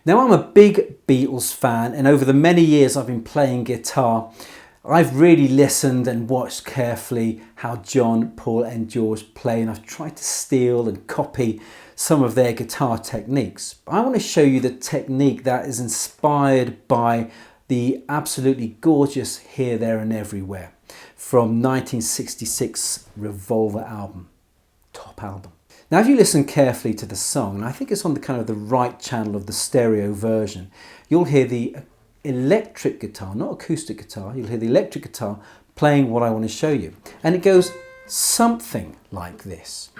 Now, I'm a big Beatles fan, and over the many years I've been playing guitar, I've really listened and watched carefully how John, Paul and George play, and I've tried to steal and copy some of their guitar techniques. I want to show you the technique that is inspired by the absolutely gorgeous Here, There and Everywhere from 1966 Revolver album, top album. Now, if you listen carefully to the song, and I think it's on the kind of the right channel of the stereo version, you'll hear the electric guitar, not acoustic guitar, you'll hear the electric guitar playing what I want to show you. And it goes something like this.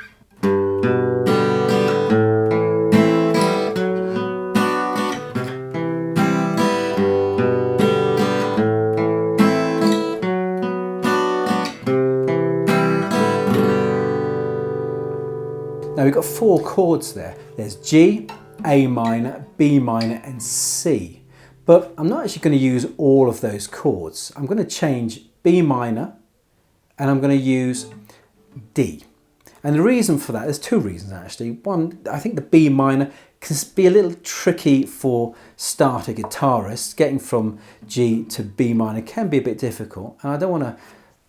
Now, we've got 4 chords there. There's G, A minor, B minor and C. But I'm not actually going to use all of those chords. I'm going to change B minor and I'm going to use D. And the reason for that, there's 2 reasons actually. One, I think the B minor can be a little tricky for starter guitarists. Getting from G to B minor can be a bit difficult. And I don't want to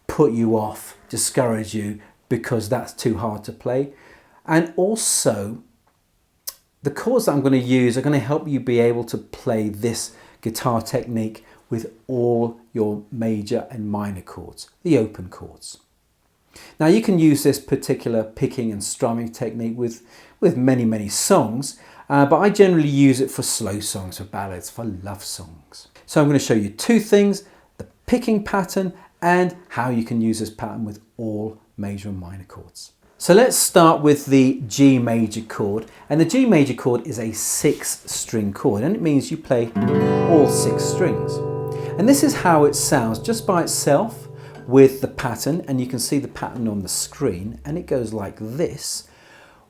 put you off, discourage you, because that's too hard to play. And also, the chords that I'm going to use are going to help you be able to play this guitar technique with all your major and minor chords, the open chords. Now, you can use this particular picking and strumming technique with many songs, but I generally use it for slow songs, for ballads, for love songs. So I'm going to show you 2 things, the picking pattern and how you can use this pattern with all major and minor chords. So let's start with the G major chord, and the G major chord is a 6-string chord, and it means you play all 6 strings. And this is how it sounds just by itself with the pattern, and you can see the pattern on the screen, and it goes like this: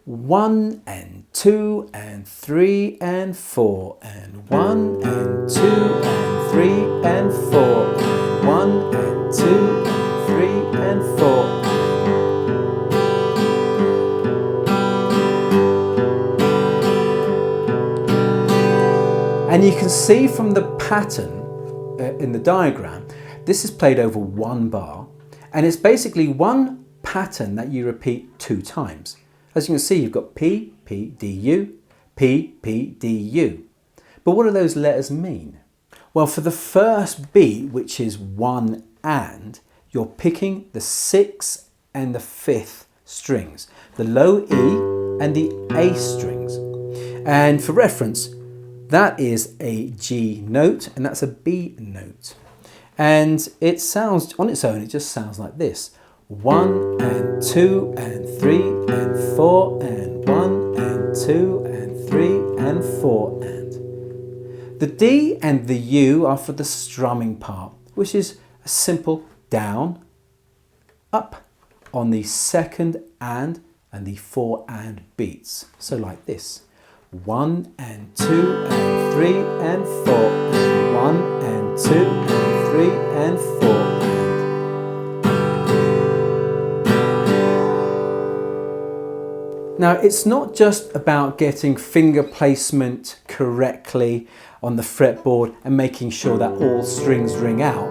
1 and 2 and 3 and 4 and 1 and 2 and 3 and 4 and 1 and 2 and 3 and 4. And you can see from the pattern in the diagram, this is played over 1 bar, and it's basically one pattern that you repeat 2 times. As you can see, you've got P, P, D, U, P, P, D, U. But what do those letters mean? Well, for the first beat, which is 1 and, you're picking the 6th and the 5th strings, the low E and the A strings. And for reference, that is a G note and that's a B note. And it sounds, on its own, it just sounds like this: 1 and 2 and 3 and 4 and 1 and 2 and 3 and 4 and. The D and the U are for the strumming part, which is a simple down, up on the 2nd and the 4 and beats. So like this: 1 and 2 and 3 and 4 and 1 and 2 and 3 and 4 and. Now, it's not just about getting finger placement correctly on the fretboard and making sure that all strings ring out.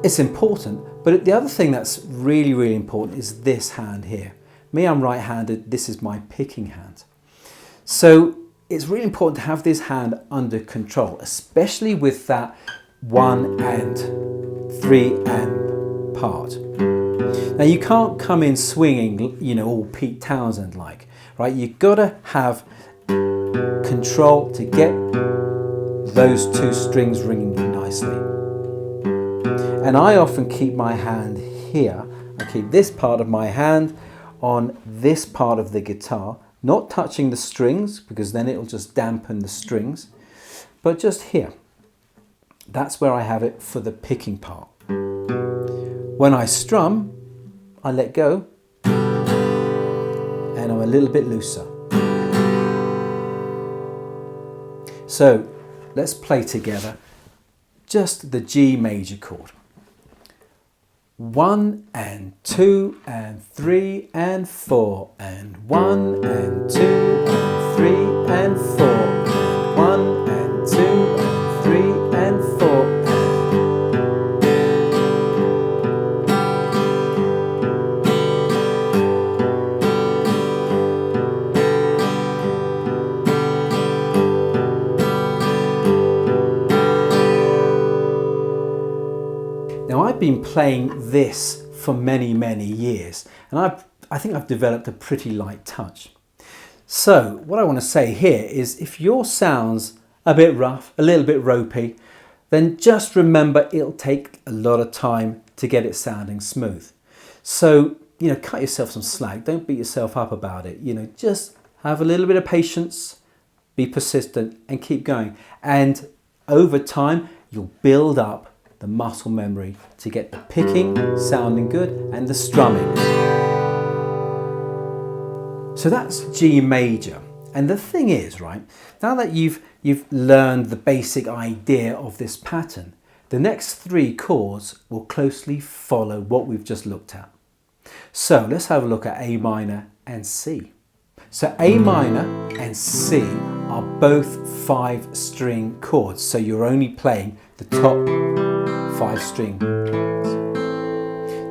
It's important, but the other thing that's really important is this hand here. Me, I'm right-handed, this is my picking hand. So it's really important to have this hand under control, especially with that 1 and 3 and part. Now, you can't come in swinging, you know, all Pete Townsend like, right? You've got to have control to get those 2 strings ringing nicely. And I often keep my hand here. I keep this part of my hand on this part of the guitar, not touching the strings because then it'll just dampen the strings, but just here. That's where I have it for the picking part. When I strum, I let go and I'm a little bit looser. So let's play together just the G major chord. 1 and 2 and 3 and 4 and 1 and 2 and 3 and 4 and 1 I've been playing this for many, many years, and I think I've developed a pretty light touch. So what I want to say here is if your sound's a bit rough, a little bit ropey, then just remember it'll take a lot of time to get it sounding smooth. So, cut yourself some slack. Don't beat yourself up about it. Just have a little bit of patience, be persistent and keep going. And over time, you'll build up the muscle memory to get the picking sounding good and the strumming. So that's G major. And the thing is, right, now that you've learned the basic idea of this pattern, the next 3 chords will closely follow what we've just looked at. So let's have a look at A minor and C. So A minor and C are both 5-string chords. So you're only playing the top 5 strings.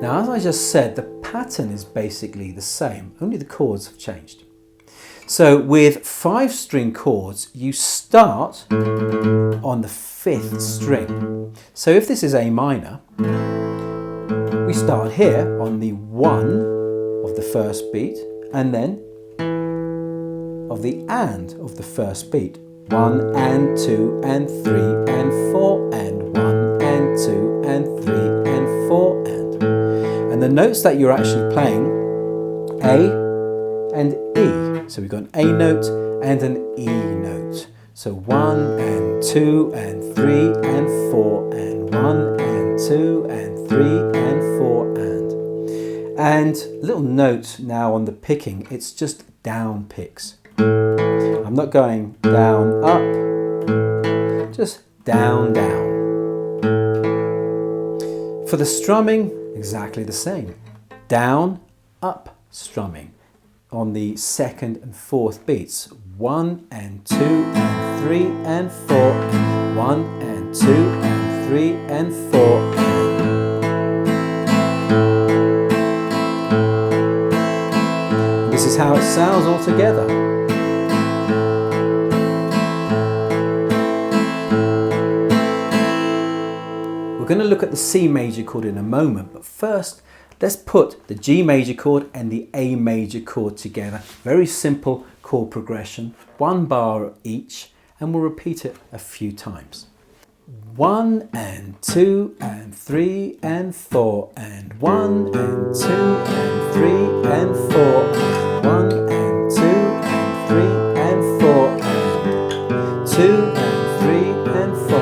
Now, as I just said, the pattern is basically the same, only the chords have changed. So with 5-string chords, you start on the 5th string. So if this is A minor, we start here on the 1 of the first beat, and then of the and of the first beat. 1 and 2 and 3 and 4 and 1 and 2 and 3 and 4 and. And the notes that you're actually playing, A and E. So we've got an A note and an E note. So 1 and 2 and 3 and 4 and 1 and 2 and 3 and 4 and. And a little note now on the picking, it's just down picks. I'm not going down, up, just down, down. For the strumming, exactly the same. Down, up strumming on the 2nd and 4th beats. 1 and 2 and 3 and 4. 1 and 2 and 3 and 4 and. This is how it sounds all together. We're going to look at the C major chord in a moment, but first let's put the G major chord and the A major chord together. Very simple chord progression, 1 bar each, and we'll repeat it a few times. 1 and 2 and 3 and 4 and 1 and 2 and 3 and 4 and 1 and 2 and 3 and 4 and 2 and 3 and 4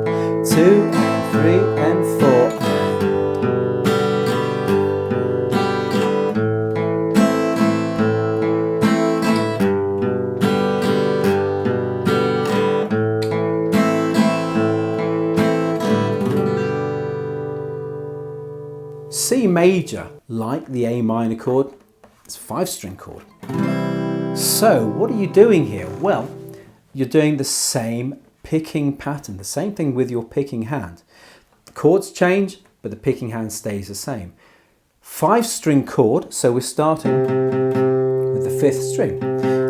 and 2 and 3 and 4 and. C major, like the A minor chord, it's a 5-string chord. So what are you doing here? Well, you're doing the same picking pattern, the same thing with your picking hand. The chords change, but the picking hand stays the same. 5-string chord, so we're starting with the 5th string.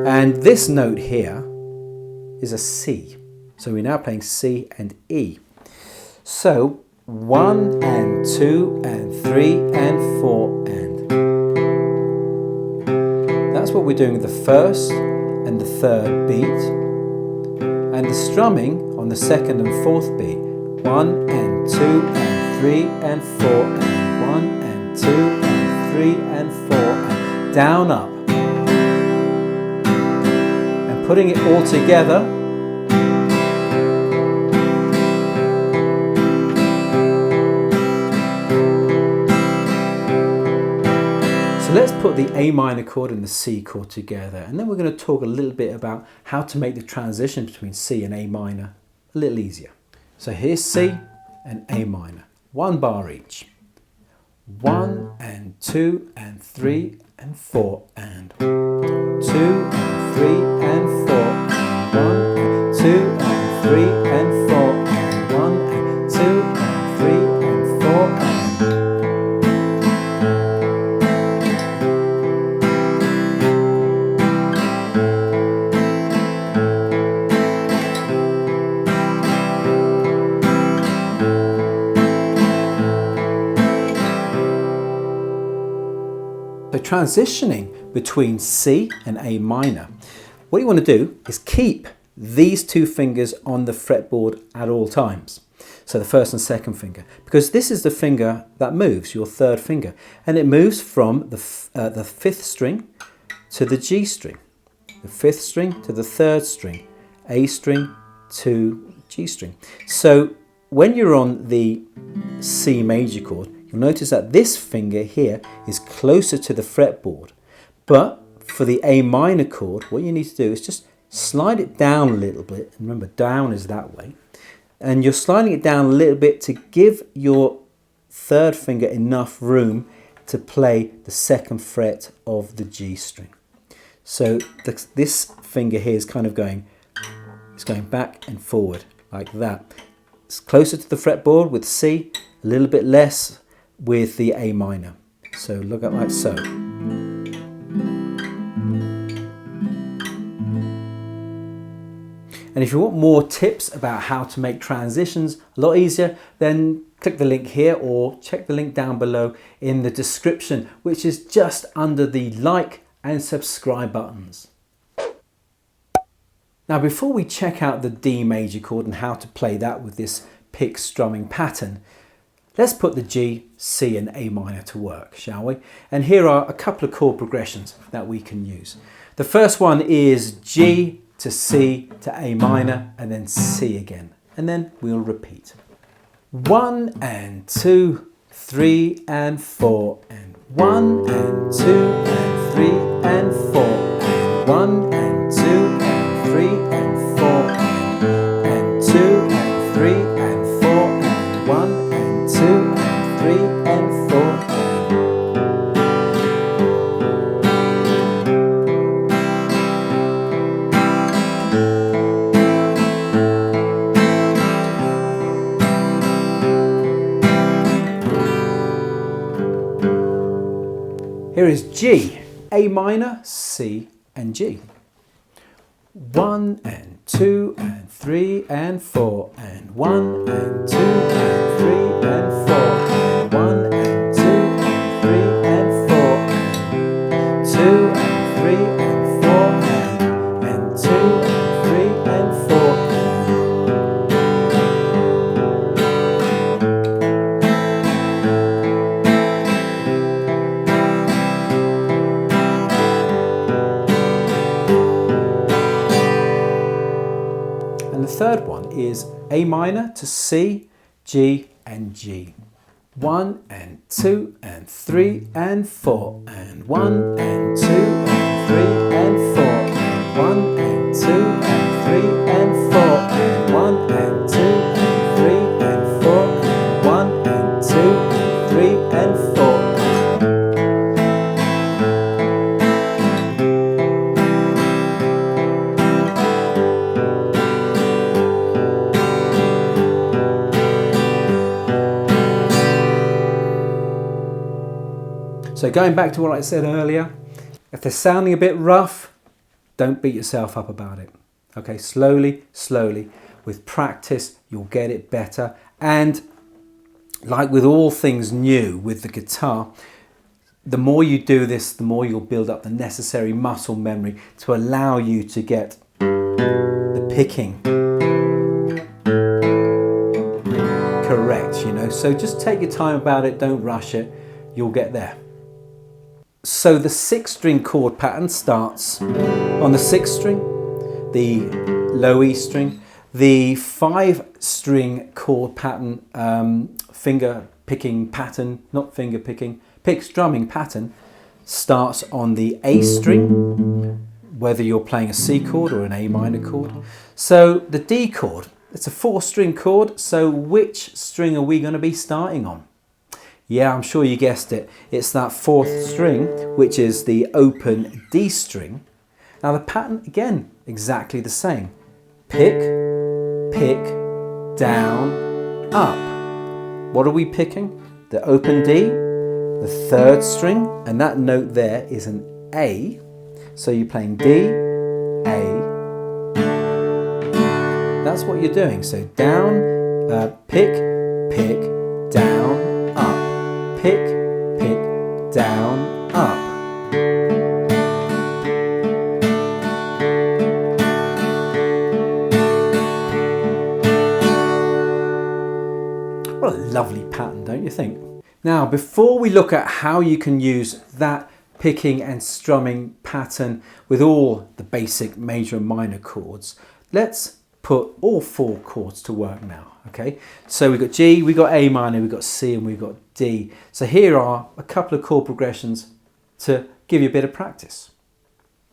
And this note here is a C. So we're now playing C and E. So 1 and 2 and 3 and 4 and. That's what we're doing with the 1st and the 3rd beat, and the strumming on the 2nd and 4th beat. 1 and 2 and 3 and 4 and 1 and 2 and 3 and 4 and. Down, up. And putting it all together. So let's put the A minor chord and the C chord together, and then we're going to talk a little bit about how to make the transition between C and A minor a little easier. So here's C and A minor, 1 bar each. 1 and 2 and 3 and 4 and. 2 and 3 and 4 and 1 and 2 and 3 and 4 and 1 and 2 and 3 and 4 and. transitioning between C and A minor, what you want to do is keep these two fingers on the fretboard at all times. So the first and second finger, because this is the finger that moves, your third finger, and it moves from the fifth string to the G string, the fifth string to the third string, A string to G string. So when you're on the C major chord, you'll notice that this finger here is closer to the fretboard. But for the A minor chord, what you need to do is just slide it down a little bit. And remember, down is that way. And you're sliding it down a little bit to give your third finger enough room to play the second fret of the G string. So this finger here is kind of going back and forward like that. It's closer to the fretboard with C, a little bit less with the A minor. So look at like so. And if you want more tips about how to make transitions a lot easier, then click the link here or check the link down below in the description, which is just under the like and subscribe buttons. Now, before we check out the D major chord and how to play that with this pick strumming pattern, let's put the G, C and A minor to work, shall we? And here are a couple of chord progressions that we can use. The first one is G to C to A minor and then C again. And then we'll repeat. 1 and 2, 3 and 4 and 1 and 2 and 3 and 4 and 1 and 2 and 3 and 4 and 2 and 3 and 4 and 1 and 2 and 3 and 4 and here is G, A minor, C and G. 1 and 2 and 3 and 4 and 1 and 2 and 3 and 4 and 1 and 2 and 3 and 4 and 2 and 3 and 4 and 2 and 3 and 4 and the third one is A minor to C, G and G. 1 and 2 and 3 and 4 and 1 and 2 and 3 and 4 and 1 and 2 and 3 and 4 and 1 and 2 and 3 and 4 and 1 and 2 and 3 and 4. So going back to what I said earlier, if they're sounding a bit rough, don't beat yourself up about it. Okay, slowly, slowly, with practice, you'll get it better. And like with all things new with the guitar, the more you do this, the more you'll build up the necessary muscle memory to allow you to get the picking correct, you know. So just take your time about it, don't rush it, you'll get there. So the 6-string chord pattern starts on the 6th string, the low E string. The 5-string chord pattern, finger picking pattern, not finger picking, pick strumming pattern starts on the A string, whether you're playing a C chord or an A minor chord. So the D chord, it's a 4-string chord, so which string are we going to be starting on? Yeah, I'm sure you guessed it. It's that 4th string, which is the open D string. Now the pattern, again, exactly the same. Pick, pick, down, up. What are we picking? The open D, the 3rd string, and that note there is an A. So you're playing D, A. That's what you're doing. So down, pick, pick, down, up. Pick, pick, down, up. What a lovely pattern, don't you think? Now, before we look at how you can use that picking and strumming pattern with all the basic major and minor chords, let's put all 4 chords to work now, okay? So we've got G, we've got A minor, we've got C, and we've got D. So here are a couple of chord progressions to give you a bit of practice.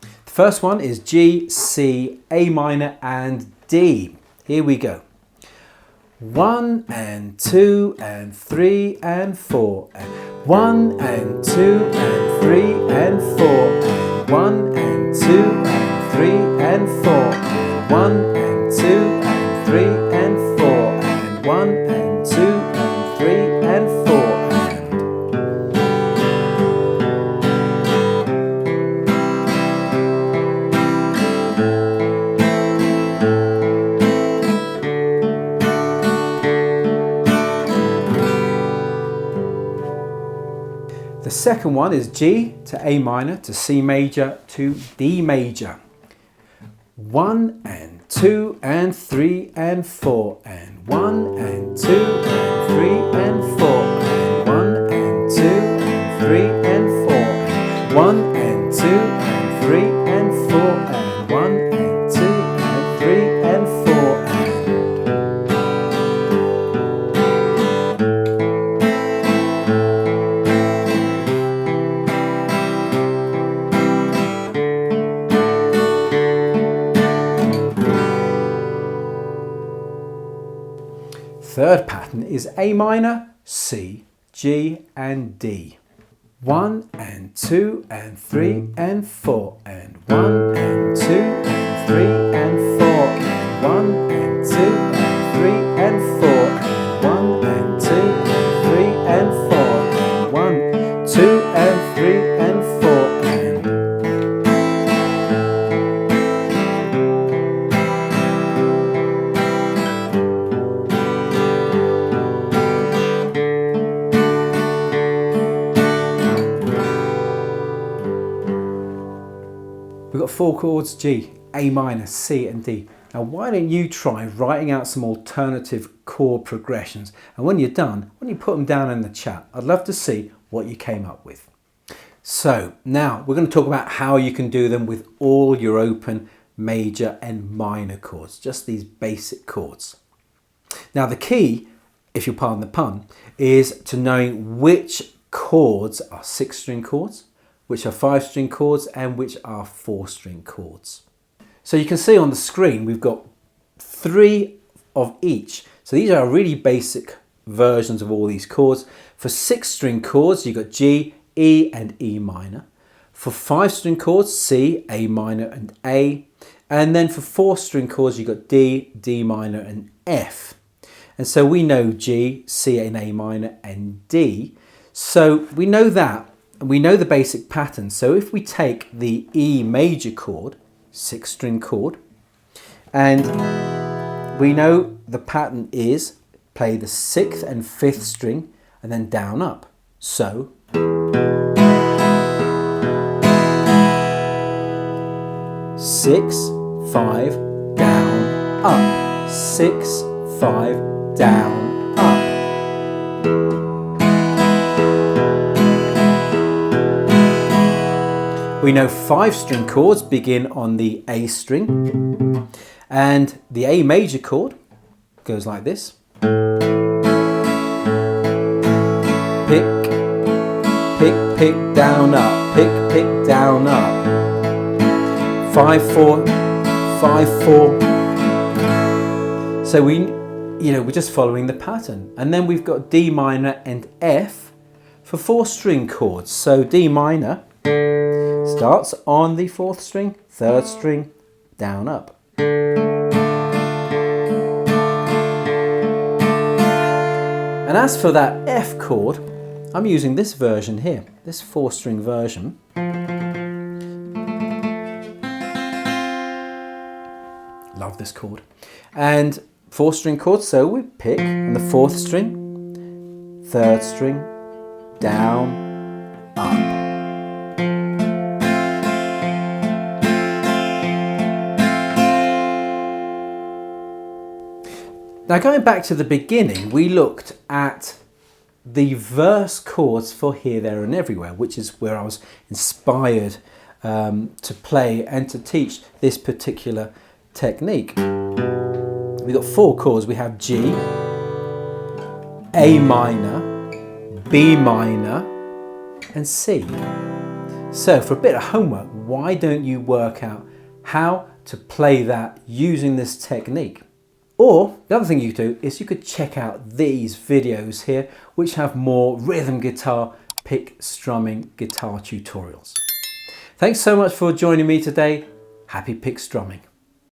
The first one is G, C, A minor, and D. Here we go. 1 and 2 and 3 and 4 and 1 and 2 and 3 and 4 and 1 and 2 and 3 and 4 and 1 and 2 and 3 and 4 and 1 and 2 and 3 and 4 and the second one is G to A minor to C major to D major. 1 and 2 and 3 and 4 and 1 and 2 and 3 and 4 and 1 and 2 and 3 and 4 and 1 and 2 and 3 and 4 and 1 and 2 and 3 and 4 and third pattern is A minor, C, G and D. 1 and 2 and 3 and 4 and 1 and 2 and 3 and 4 and 1 and 2 and 3 and 4 and 1 and 2 and 3 and 4 and 1, 2 and 3 and 4 and we've got 4 chords, G, A minor, C and D. Now why don't you try writing out some alternative chord progressions, and when you're done, why don't you put them down in the chat? I'd love to see what you came up with. So now we're going to talk about how you can do them with all your open major and minor chords, just these basic chords. Now the key, if you'll pardon the pun, is to knowing which chords are 6-string chords, which are 5-string chords and which are 4-string chords. So you can see on the screen we've got 3 of each. So these are really basic versions of all these chords. For 6-string chords you've got G, E and E minor. For 5-string chords C, A minor and A. And then for 4-string chords you've got D, D minor and F. And so we know G, C and A minor and D. So we know that. And we know the basic pattern. So if we take the E major chord, 6-string chord, and we know the pattern is play the 6th and 5th string and then down up. So six, 5, down, up, 6, 5, down, up. We know 5-string chords begin on the A string, and the A major chord goes like this. Pick, pick, pick, down, up, pick, pick, down, up. 5, 4, 5, 4. So we're just following the pattern. And then we've got D minor and F for 4-string chords. So D minor starts on the 4th string, 3rd string, down, up. And as for that F chord, I'm using this version here, this 4-string version. Love this chord. And 4-string chords, so we pick on the 4th string, 3rd string, down, up. Now going back to the beginning, we looked at the verse chords for Here, There and Everywhere, which is where I was inspired to play and to teach this particular technique. We've got 4 chords. We have G, A minor, B minor and C. So for a bit of homework, why don't you work out how to play that using this technique? Or the other thing you do is you could check out these videos here, which have more rhythm guitar, pick strumming guitar tutorials. Thanks so much for joining me today. Happy pick strumming.